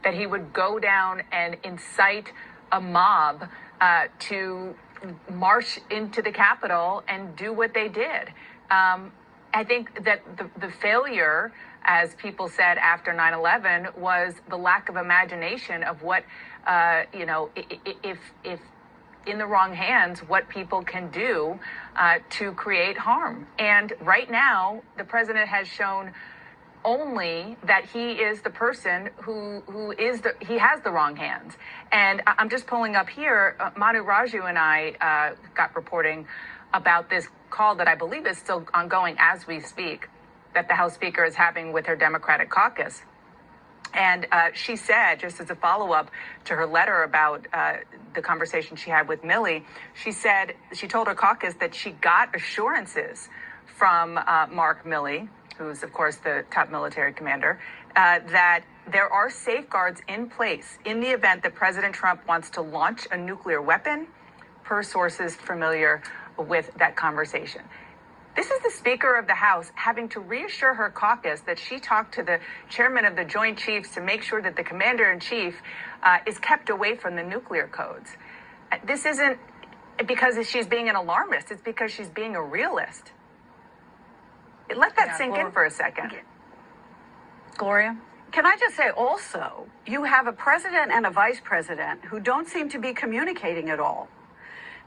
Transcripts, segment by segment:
that he would go down and incite a mob to march into the Capitol and do what they did. I think that the failure, as people said after 9/11, was the lack of imagination of what, if in the wrong hands, what people can do to create harm. And right now, the president has shown only that he is the person who he has the wrong hands. And I'm just pulling up here, Manu Raju and I got reporting about this call that I believe is still ongoing as we speak, that the House Speaker is having with her Democratic caucus. And she said, just as a follow-up to her letter about the conversation she had with Milley, she told her caucus that she got assurances from Mark Milley, who's, of course, the top military commander, that there are safeguards in place in the event that President Trump wants to launch a nuclear weapon, per sources familiar with that conversation. This is the Speaker of the House having to reassure her caucus that she talked to the chairman of the Joint Chiefs to make sure that the commander-in-chief is kept away from the nuclear codes. This isn't because she's being an alarmist. It's because she's being a realist. Let that sink in for a second. Gloria? Can I just say also, you have a president and a vice president who don't seem to be communicating at all,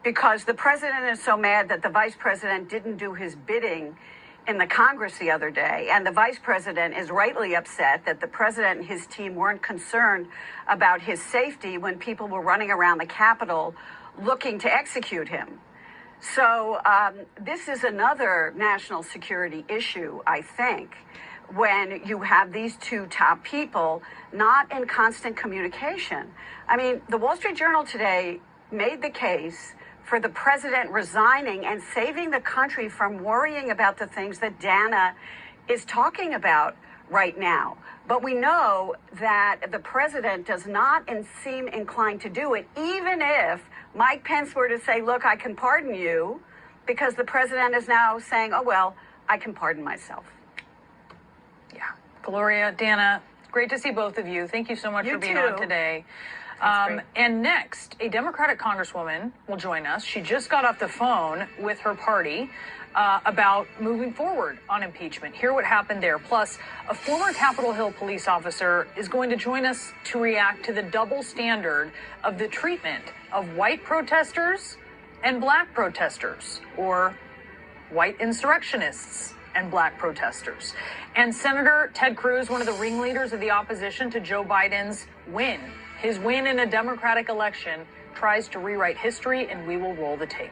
because the president is so mad that the vice president didn't do his bidding in the Congress the other day, and the vice president is rightly upset that the president and his team weren't concerned about his safety when people were running around the Capitol looking to execute him. So this is another national security issue, I think, when you have these two top people not in constant communication. I mean, the Wall Street Journal today made the case for the president resigning and saving the country from worrying about the things that Dana is talking about right now. But we know that the president does not seem inclined to do it, even if Mike Pence were to say, look, I can pardon you, because the president is now saying, oh, well, I can pardon myself. Yeah. Gloria, Dana, great to see both of you. Thank you so much for being on today. And next, a Democratic Congresswoman will join us. She just got off the phone with her party about moving forward on impeachment. Hear what happened there. Plus, a former Capitol Hill police officer is going to join us to react to the double standard of the treatment of white protesters and black protesters, or white insurrectionists and black protesters. And Senator Ted Cruz, one of the ringleaders of the opposition to Joe Biden's win. His win in a Democratic election, tries to rewrite history, and we will roll the tape.